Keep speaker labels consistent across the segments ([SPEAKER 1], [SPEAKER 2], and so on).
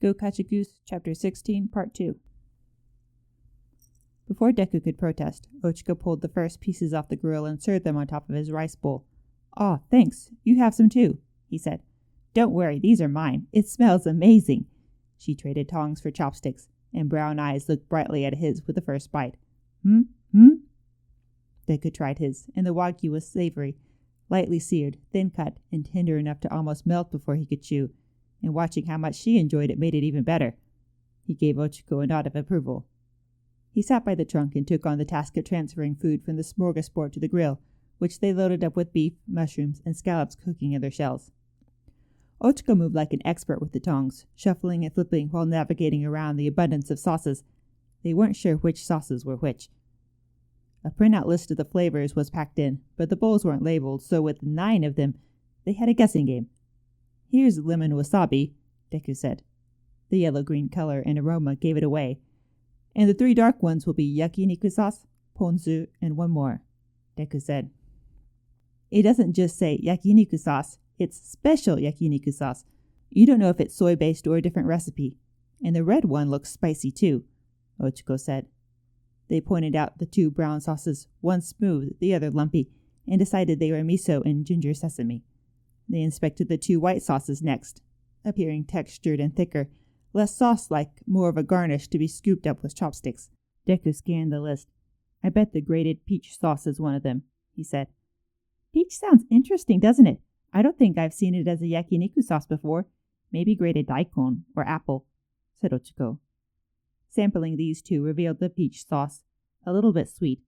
[SPEAKER 1] Go Catch a Goose, Chapter 16, Part 2. Before Deku could protest, Ochako pulled the first pieces off the grill and served them on top of his rice bowl. "Aw, thanks. You have some too," he said. "Don't worry, these are mine. It smells amazing." She traded tongs for chopsticks, and brown eyes looked brightly at his with the first bite. Hmm? Deku tried his, and the wagyu was savory, lightly seared, thin cut, and tender enough to almost melt before he could chew, and watching how much she enjoyed it made it even better. He gave Ochako a nod of approval. He sat by the trunk and took on the task of transferring food from the smorgasbord to the grill, which they loaded up with beef, mushrooms, and scallops cooking in their shells. Ochako moved like an expert with the tongs, shuffling and flipping while navigating around the abundance of sauces. They weren't sure which sauces were which. A printout list of the flavors was packed in, but the bowls weren't labeled, so with 9 of them, they had a guessing game. "Here's lemon wasabi," Deku said. The yellow-green color and aroma gave it away. "And the 3 dark ones will be yakiniku sauce, ponzu, and 1 more," Deku said. "It doesn't just say yakiniku sauce, it's special yakiniku sauce. You don't know if it's soy-based or a different recipe. And the red one looks spicy too," Ochako said. They pointed out the 2 brown sauces, one smooth, the other lumpy, and decided they were miso and ginger sesame. They inspected the 2 white sauces next, appearing textured and thicker, less sauce-like, more of a garnish to be scooped up with chopsticks. Deku scanned the list. "I bet the grated peach sauce is one of them," he said. "Peach sounds interesting, doesn't it? I don't think I've seen it as a yakiniku sauce before. Maybe grated daikon or apple," said Ochako. Sampling these 2 revealed the peach sauce, a little bit sweet,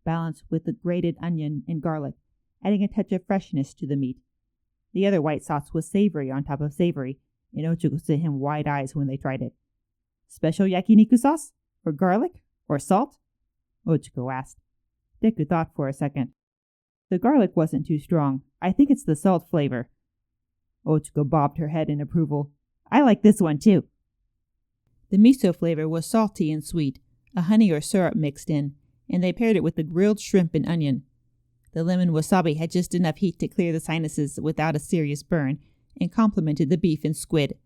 [SPEAKER 1] balanced with the grated onion and garlic, adding a touch of freshness to the meat. The other white sauce was savory on top of savory, and Ochako sent him wide eyes when they tried it. "Special yakiniku sauce? Or garlic? Or salt?" Ochako asked. Deku thought for a second. "The garlic wasn't too strong. I think it's the salt flavor." Ochako bobbed her head in approval. "I like this one too." The miso flavor was salty and sweet, a honey or syrup mixed in, and they paired it with the grilled shrimp and onion. The lemon wasabi had just enough heat to clear the sinuses without a serious burn, and complemented the beef and squid.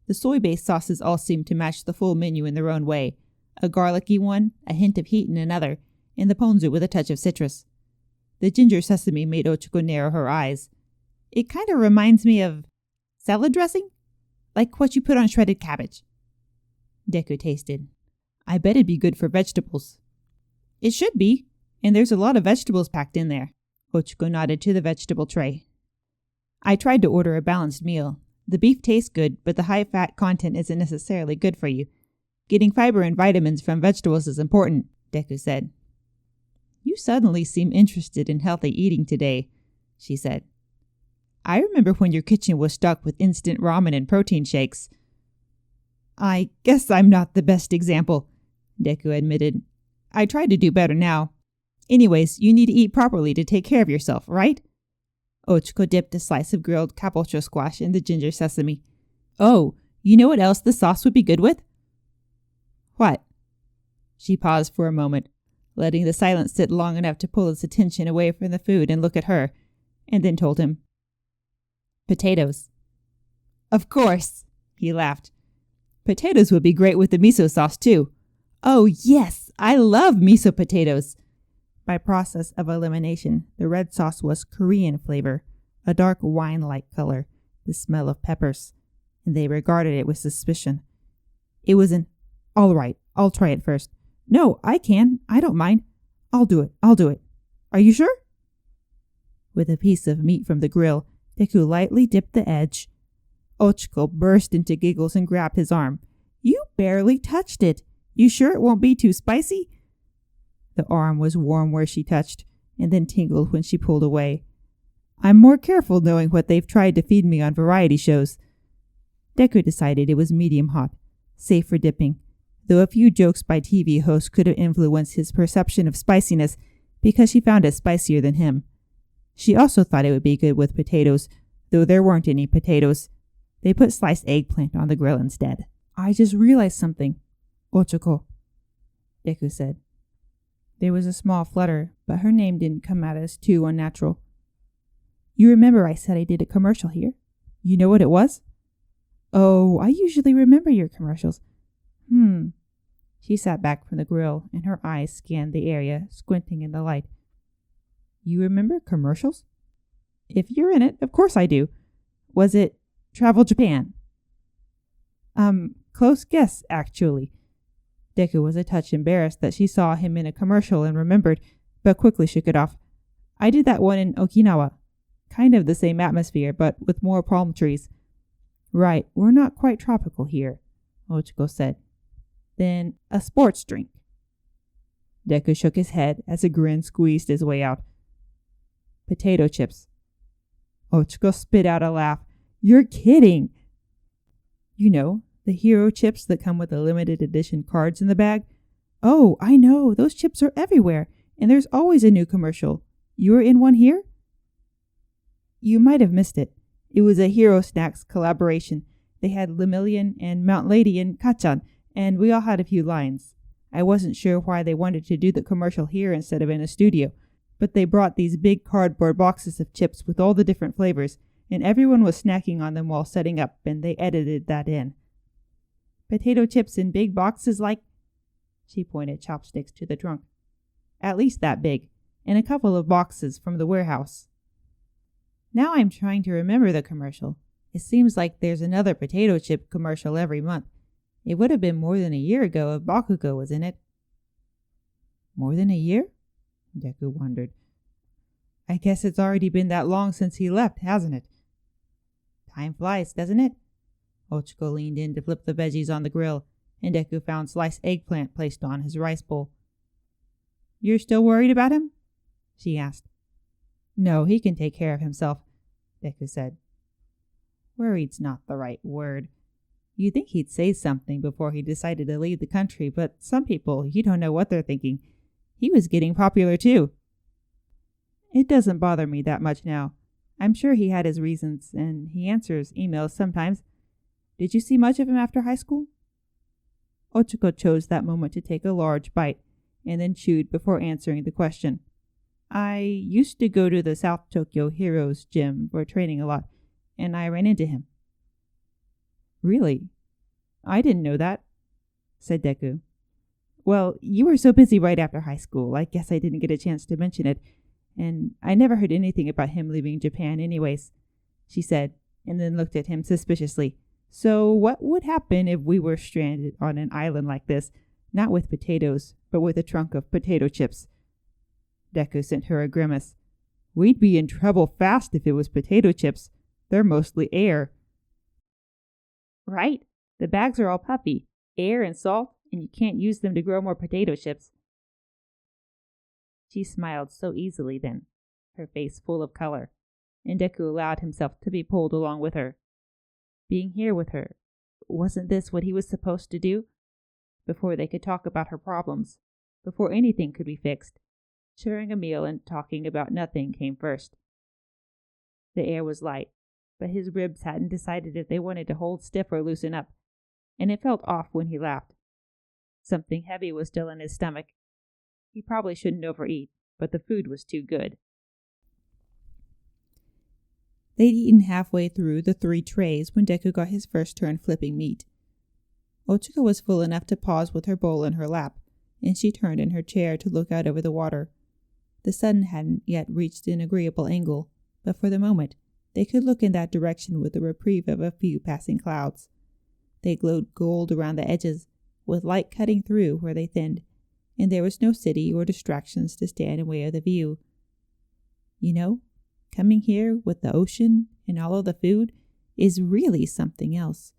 [SPEAKER 1] The soy-based sauces all seemed to match the full menu in their own way, a garlicky one, a hint of heat in another, and the ponzu with a touch of citrus. The ginger sesame made Ochako narrow her eyes. "It kind of reminds me of salad dressing? Like what you put on shredded cabbage." Deku tasted. "I bet it'd be good for vegetables." "It should be, and there's a lot of vegetables packed in there." Ochako nodded to the vegetable tray. "I tried to order a balanced meal. The beef tastes good, but the high fat content isn't necessarily good for you. Getting fiber and vitamins from vegetables is important," Deku said. "You suddenly seem interested in healthy eating today," she said. "I remember when your kitchen was stocked with instant ramen and protein shakes." "I guess I'm not the best example," Deku admitted. "I try to do better now. Anyways, you need to eat properly to take care of yourself, right?" Ochako dipped a slice of grilled kabocho squash in the ginger sesame. "Oh, you know what else the sauce would be good with?" "What?" She paused for a moment, letting the silence sit long enough to pull his attention away from the food and look at her, and then told him. "Potatoes." "Of course," he laughed. "Potatoes would be great with the miso sauce, too. Oh, yes, I love miso potatoes." By process of elimination, the red sauce was Korean flavor, a dark wine-like color, the smell of peppers, and they regarded it with suspicion. It was an, "All right, I'll try it first." "No, I can. I don't mind. I'll do it. Are you sure?" With a piece of meat from the grill, Deku lightly dipped the edge. Ochako burst into giggles and grabbed his arm. "You barely touched it. You sure it won't be too spicy?" The arm was warm where she touched, and then tingled when she pulled away. "I'm more careful knowing what they've tried to feed me on variety shows." Deku decided it was medium hot, safe for dipping, though a few jokes by TV hosts could have influenced his perception of spiciness because she found it spicier than him. She also thought it would be good with potatoes, though there weren't any potatoes. They put sliced eggplant on the grill instead. "I just realized something, Ochako," Deku said. There was a small flutter, but her name didn't come out as too unnatural. "You remember I said I did a commercial here? You know what it was?" Oh, I usually remember your commercials. She sat back from the grill, and her eyes scanned the area, squinting in the light. You remember commercials? If you're in it, of course I do. Was it Travel Japan? Close guess, actually. Deku was a touch embarrassed that she saw him in a commercial and remembered, but quickly shook it off. I did that one in Okinawa. Kind of the same atmosphere, but with more palm trees. Right, we're not quite tropical here, Ochiko said. Then a sports drink. Deku shook his head as a grin squeezed his way out. Potato chips. Ochiko spit out a laugh. You're kidding! You know, the hero chips that come with the limited edition cards in the bag? Oh, I know, those chips are everywhere, and there's always a new commercial. You were in one here? You might have missed it. It was a Hero Snacks collaboration. They had Lemillion and Mount Lady and Kachan, and we all had a few lines. I wasn't sure why they wanted to do the commercial here instead of in a studio, but they brought these big cardboard boxes of chips with all the different flavors, and everyone was snacking on them while setting up, and they edited that in. Potato chips in big boxes like... She pointed chopsticks to the trunk. At least that big, and a couple of boxes from the warehouse. Now I'm trying to remember the commercial. It seems like there's another potato chip commercial every month. It would have been more than a year ago if Bakugo was in it. More than a year? Deku wondered. I guess it's already been that long since he left, hasn't it? Time flies, doesn't it? Ochiko leaned in to flip the veggies on the grill, and Deku found sliced eggplant placed on his rice bowl. You're still worried about him? She asked. No, he can take care of himself, Deku said. Worried's not the right word. You'd think he'd say something before he decided to leave the country, but some people, you don't know what they're thinking. He was getting popular too. It doesn't bother me that much now. I'm sure he had his reasons, and he answers emails sometimes. Did you see much of him after high school? Ochiko chose that moment to take a large bite, and then chewed before answering the question. I used to go to the South Tokyo Heroes gym for training a lot, and I ran into him. Really? I didn't know that, said Deku. Well, you were so busy right after high school, I guess I didn't get a chance to mention it, and I never heard anything about him leaving Japan anyways, she said, and then looked at him suspiciously. So what would happen if we were stranded on an island like this, not with potatoes, but with a trunk of potato chips? Deku sent her a grimace. We'd be in trouble fast if it was potato chips. They're mostly air. Right. The bags are all puffy, air and salt, and you can't use them to grow more potato chips. She smiled so easily then, her face full of color, and Deku allowed himself to be pulled along with her. Being here with her, wasn't this what he was supposed to do? Before they could talk about her problems, before anything could be fixed, sharing a meal and talking about nothing came first. The air was light, but his ribs hadn't decided if they wanted to hold stiff or loosen up, and it felt off when he laughed. Something heavy was still in his stomach. He probably shouldn't overeat, but the food was too good. They'd eaten halfway through the 3 trays when Deku got his first turn flipping meat. Ochiko was full enough to pause with her bowl in her lap, and she turned in her chair to look out over the water. The sun hadn't yet reached an agreeable angle, but for the moment, they could look in that direction with the reprieve of a few passing clouds. They glowed gold around the edges, with light cutting through where they thinned, and there was no city or distractions to stand in way of the view. You know, coming here with the ocean and all of the food is really something else.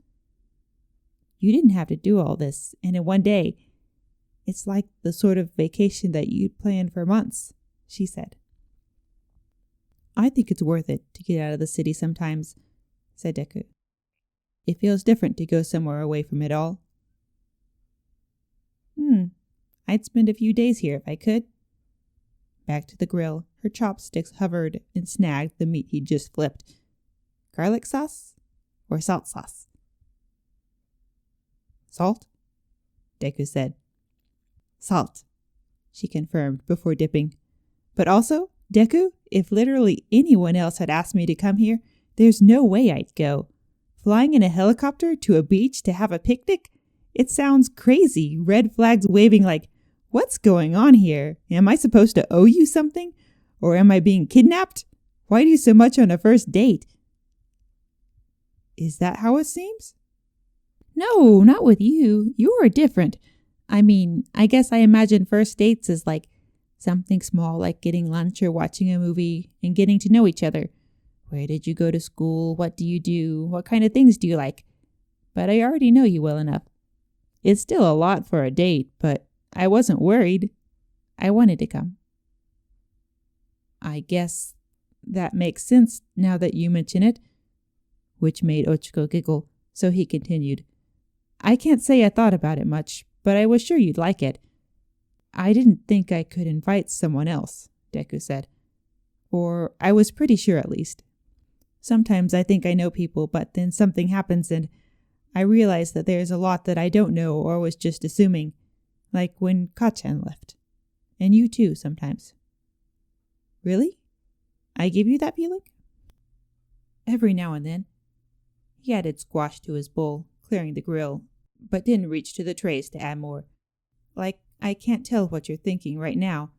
[SPEAKER 1] You didn't have to do all this, and in one day, it's like the sort of vacation that you'd planned for months, she said. I think it's worth it to get out of the city sometimes, said Deku. It feels different to go somewhere away from it all. I'd spend a few days here if I could. Back to the grill, her chopsticks hovered and snagged the meat he'd just flipped. Garlic sauce or salt sauce? Salt? Deku said. Salt, she confirmed before dipping. But also, Deku, if literally anyone else had asked me to come here, there's no way I'd go. Flying in a helicopter to a beach to have a picnic? It sounds crazy. Red flags waving like, what's going on here? Am I supposed to owe you something? Or am I being kidnapped? Why do so much on a first date? Is that how it seems? No, not with you. You're different. I mean, I guess I imagine first dates as like something small, like getting lunch or watching a movie and getting to know each other. Where did you go to school? What do you do? What kind of things do you like? But I already know you well enough. It's still a lot for a date, but I wasn't worried. I wanted to come. I guess that makes sense now that you mention it, which made Ochiko giggle, so he continued. I can't say I thought about it much, but I was sure you'd like it. I didn't think I could invite someone else, Deku said. Or I was pretty sure at least. Sometimes I think I know people, but then something happens and I realize that there's a lot that I don't know or was just assuming, like when Kachan left. And you too, sometimes. Really? I give you that feeling? Every now and then. He added squash to his bowl, clearing the grill, but didn't reach to the trays to add more. Like, I can't tell what you're thinking right now.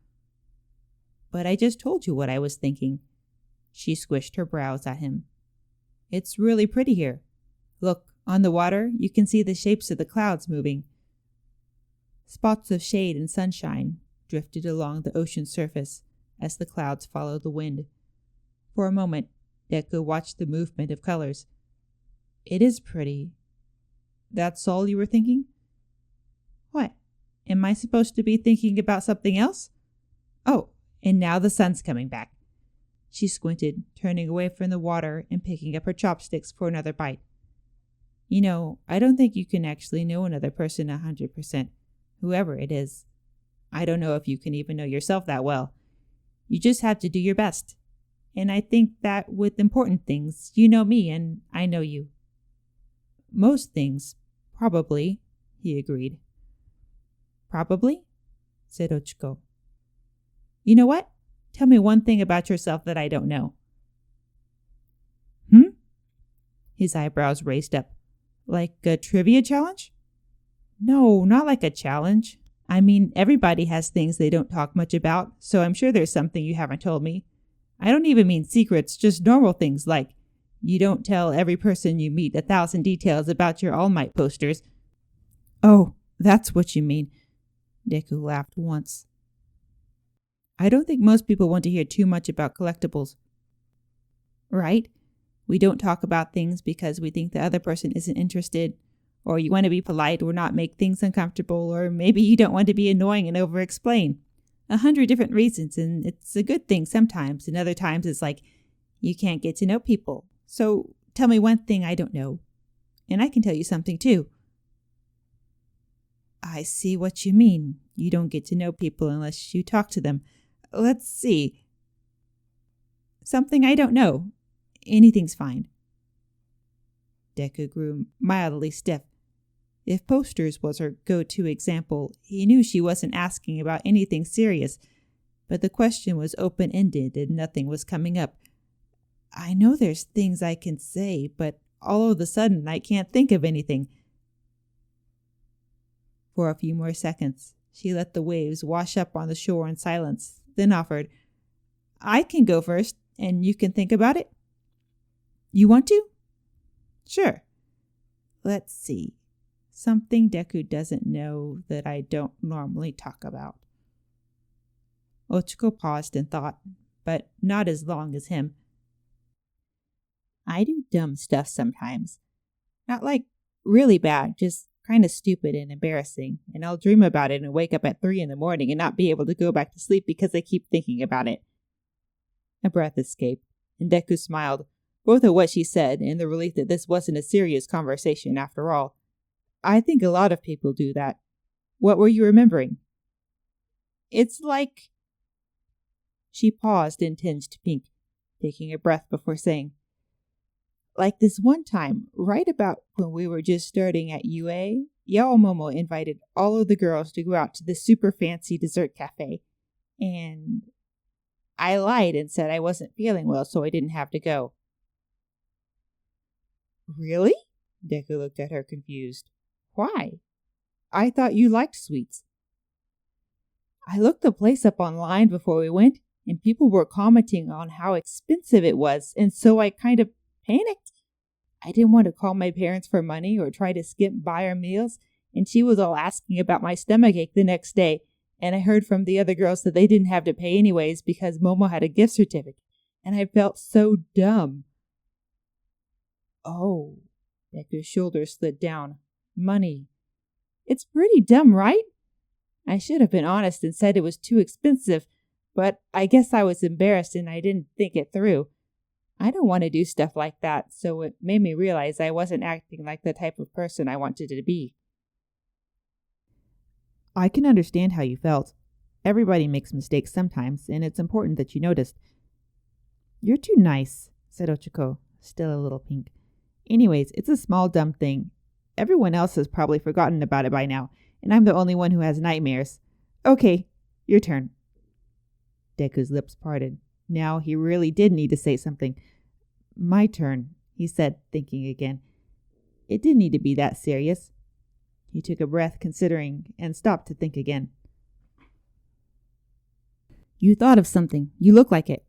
[SPEAKER 1] But I just told you what I was thinking. She squished her brows at him. It's really pretty here. Look, on the water, you can see the shapes of the clouds moving. Spots of shade and sunshine drifted along the ocean's surface as the clouds followed the wind. For a moment, Deku watched the movement of colors. It is pretty. That's all you were thinking? What? Am I supposed to be thinking about something else? Oh, and now the sun's coming back. She squinted, turning away from the water and picking up her chopsticks for another bite. You know, I don't think you can actually know another person 100%, whoever it is. I don't know if you can even know yourself that well. You just have to do your best. And I think that with important things, you know me and I know you. Most things, probably, he agreed. Probably? Said Ochiko. You know what? Tell me one thing about yourself that I don't know. His eyebrows raised up. Like a trivia challenge? No, not like a challenge. I mean, everybody has things they don't talk much about, so I'm sure there's something you haven't told me. I don't even mean secrets, just normal things like you don't tell every person you meet 1,000 details about your All Might posters. Oh, that's what you mean. Deku laughed once. I don't think most people want to hear too much about collectibles. Right? We don't talk about things because we think the other person isn't interested, or you want to be polite or not make things uncomfortable, or maybe you don't want to be annoying and over-explain. 100 different reasons, and it's a good thing sometimes, and other times it's like you can't get to know people. So tell me one thing I don't know, and I can tell you something too. I see what you mean. You don't get to know people unless you talk to them. Let's see. Something I don't know. Anything's fine. Deku grew mildly stiff. If posters was her go-to example, he knew she wasn't asking about anything serious, but the question was open-ended and nothing was coming up. I know there's things I can say, but all of a sudden I can't think of anything. For a few more seconds, she let the waves wash up on the shore in silence, then offered, I can go first, and you can think about it. You want to? Sure. Let's see. Something Deku doesn't know that I don't normally talk about. Ochiko paused and thought, but not as long as him. I do dumb stuff sometimes. Not like really bad, just kind of stupid and embarrassing, and I'll dream about it and wake up at 3 a.m. and not be able to go back to sleep because I keep thinking about it. A breath escaped, and Deku smiled, both at what she said and the relief that this wasn't a serious conversation after all. I think a lot of people do that. What were you remembering? It's like... She paused and tinged pink, taking a breath before saying, like this one time, right about when we were just starting at UA, Yaomomo invited all of the girls to go out to this super fancy dessert cafe. And I lied and said I wasn't feeling well, so I didn't have to go. Really? Deku looked at her confused. Why? I thought you liked sweets. I looked the place up online before we went, and people were commenting on how expensive it was, and so I kind of panicked. I didn't want to call my parents for money or try to skip by our meals, and she was all asking about my stomachache the next day, and I heard from the other girls that they didn't have to pay anyways because Momo had a gift certificate, and I felt so dumb. Oh, Deku's shoulders slid down. Money. It's pretty dumb, right? I should have been honest and said it was too expensive, but I guess I was embarrassed and I didn't think it through. I don't want to do stuff like that, so it made me realize I wasn't acting like the type of person I wanted to be. I can understand how you felt. Everybody makes mistakes sometimes, and it's important that you noticed. You're too nice, said Ochako, still a little pink. Anyways, it's a small dumb thing. Everyone else has probably forgotten about it by now, and I'm the only one who has nightmares. Okay, your turn. Deku's lips parted. Now he really did need to say something. My turn, he said, thinking again. It didn't need to be that serious. He took a breath, considering, and stopped to think again. You thought of something. You look like it.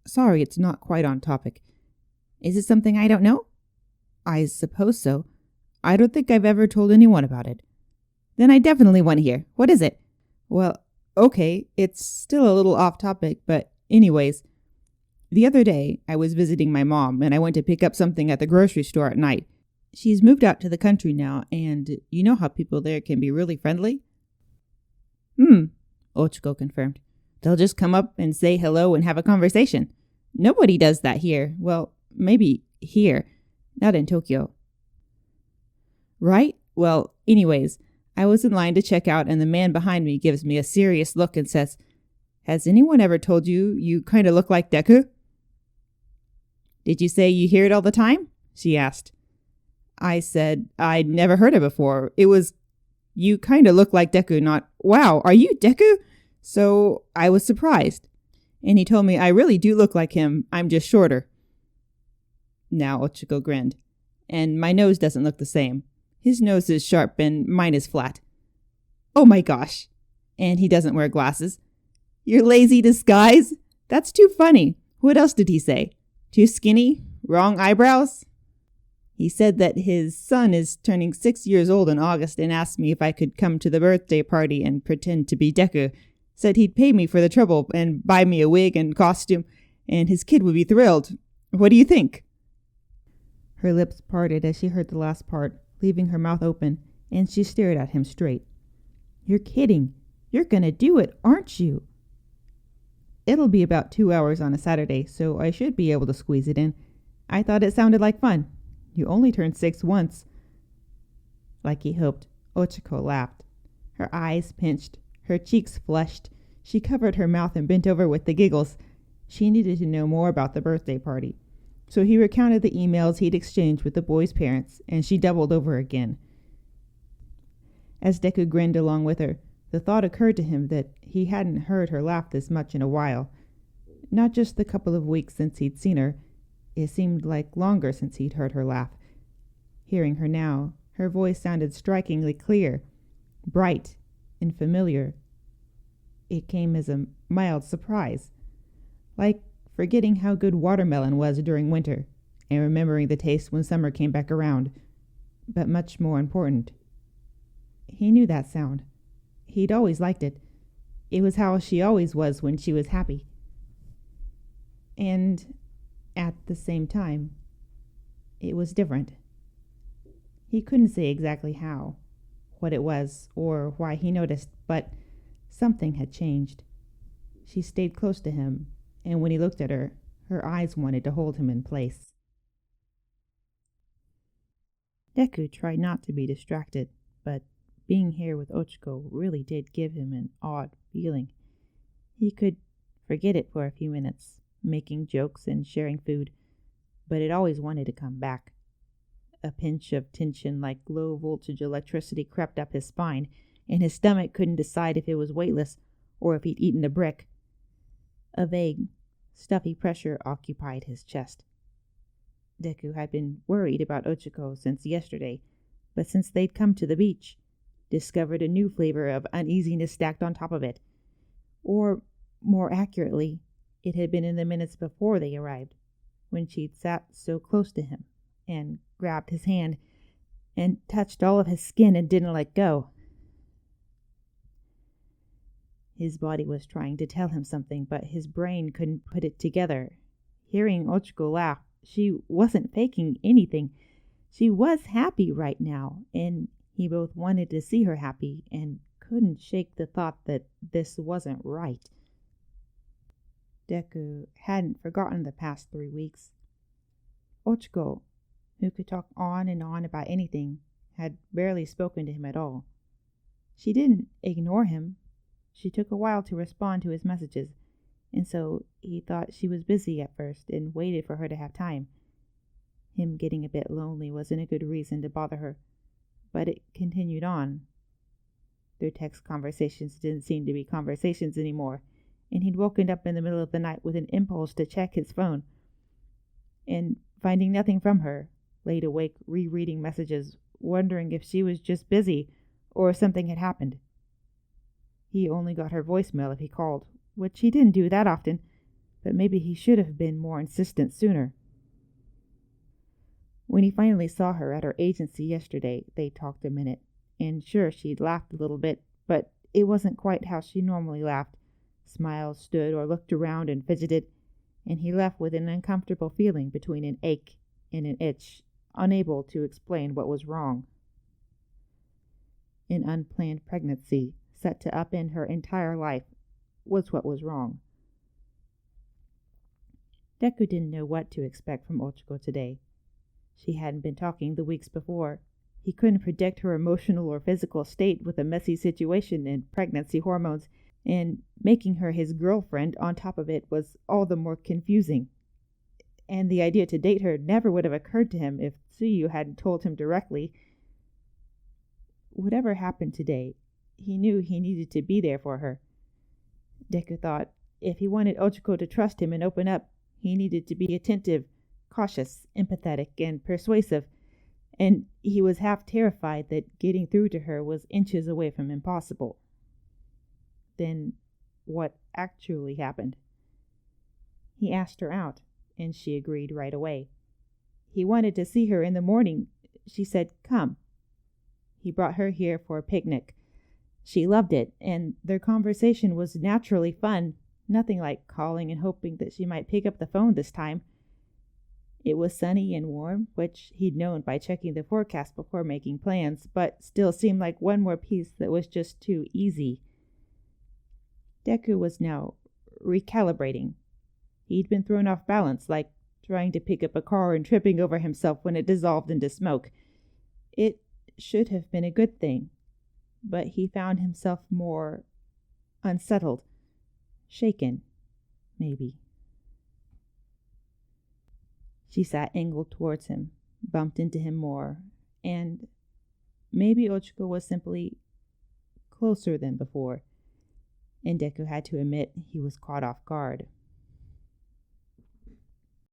[SPEAKER 1] Sorry, it's not quite on topic. Is it something I don't know? I suppose so. I don't think I've ever told anyone about it. Then I definitely want to hear. What is it? Well, okay, it's still a little off topic, but anyways, the other day I was visiting my mom and I went to pick up something at the grocery store at night. She's moved out to the country now, and you know how people there can be really friendly? Ochako confirmed. They'll just come up and say hello and have a conversation. Nobody does that here. Well, maybe here. Not in Tokyo. Right? Well, anyways, I was in line to check out and the man behind me gives me a serious look and says, Has anyone ever told you you kind of look like Deku? Did you say you hear it all the time? She asked. I said, I'd never heard it before. It was, you kind of look like Deku, not, wow, are you Deku? So I was surprised. And he told me I really do look like him, I'm just shorter. Now Ochako grinned. And my nose doesn't look the same. His nose is sharp and mine is flat. Oh my gosh. And he doesn't wear glasses. Your lazy disguise? That's too funny. What else did he say? Too skinny? Wrong eyebrows? He said that his son is turning 6 years old in August and asked me if I could come to the birthday party and pretend to be Deku. Said he'd pay me for the trouble and buy me a wig and costume, and his kid would be thrilled. What do you think? Her lips parted as she heard the last part, leaving her mouth open, and she stared at him straight. You're kidding. You're gonna do it, aren't you? It'll be about 2 hours on a Saturday, so I should be able to squeeze it in. I thought it sounded like fun. You only turned 6 once. Like he hoped, Ochako laughed. Her eyes pinched, her cheeks flushed. She covered her mouth and bent over with the giggles. She needed to know more about the birthday party. So he recounted the emails he'd exchanged with the boys' parents, and she doubled over again. As Deku grinned along with her, the thought occurred to him that he hadn't heard her laugh this much in a while. Not just the couple of weeks since he'd seen her. It seemed like longer since he'd heard her laugh. Hearing her now, her voice sounded strikingly clear, bright, and familiar. It came as a mild surprise, like forgetting how good watermelon was during winter, and remembering the taste when summer came back around. But much more important, he knew that sound. He'd always liked it. It was how she always was when she was happy. And at the same time, it was different. He couldn't say exactly how, what it was, or why he noticed, but something had changed. She stayed close to him, and when he looked at her, her eyes wanted to hold him in place. Deku tried not to be distracted, but being here with Ochako really did give him an odd feeling. He could forget it for a few minutes, making jokes and sharing food, but it always wanted to come back. A pinch of tension like low-voltage electricity crept up his spine, and his stomach couldn't decide if it was weightless or if he'd eaten a brick. A vague, stuffy pressure occupied his chest. Deku had been worried about Ochako since yesterday, but since they'd come to the beach, discovered a new flavor of uneasiness stacked on top of it. Or, more accurately, it had been in the minutes before they arrived, when she'd sat so close to him, and grabbed his hand, and touched all of his skin and didn't let go. His body was trying to tell him something, but his brain couldn't put it together. Hearing Ochako laugh, she wasn't faking anything. She was happy right now, and he both wanted to see her happy and couldn't shake the thought that this wasn't right. Deku hadn't forgotten the past 3 weeks. Ochako, who could talk on and on about anything, had barely spoken to him at all. She didn't ignore him. She took a while to respond to his messages, and so he thought she was busy at first and waited for her to have time. Him getting a bit lonely wasn't a good reason to bother her, but it continued on. Their text conversations didn't seem to be conversations anymore, and he'd woken up in the middle of the night with an impulse to check his phone. And finding nothing from her, laid awake rereading messages, wondering if she was just busy or if something had happened. He only got her voicemail if he called, which he didn't do that often, but maybe he should have been more insistent sooner. When he finally saw her at her agency yesterday, they talked a minute, and sure, she'd laughed a little bit, but it wasn't quite how she normally laughed. Smiled, stood, or looked around and fidgeted, and he left with an uncomfortable feeling between an ache and an itch, unable to explain what was wrong. An unplanned pregnancy, set to upend her entire life, was what was wrong. Deku didn't know what to expect from Ochako today. She hadn't been talking the weeks before. He couldn't predict her emotional or physical state with a messy situation and pregnancy hormones, and making her his girlfriend on top of it was all the more confusing. And the idea to date her never would have occurred to him if Tsuyu hadn't told him directly. Whatever happened today, he knew he needed to be there for her. Deku thought if he wanted Ochako to trust him and open up, he needed to be attentive, cautious, empathetic, and persuasive, and he was half terrified that getting through to her was inches away from impossible. Then what actually happened? He asked her out, and she agreed right away. He wanted to see her in the morning. She said, "Come." He brought her here for a picnic. She loved it, and their conversation was naturally fun, nothing like calling and hoping that she might pick up the phone this time. It was sunny and warm, which he'd known by checking the forecast before making plans, but still seemed like one more piece that was just too easy. Deku was now recalibrating. He'd been thrown off balance, like trying to pick up a car and tripping over himself when it dissolved into smoke. It should have been a good thing, but he found himself more unsettled, shaken, maybe. She sat angled towards him, bumped into him more, and maybe Ochako was simply closer than before, and Deku had to admit he was caught off guard.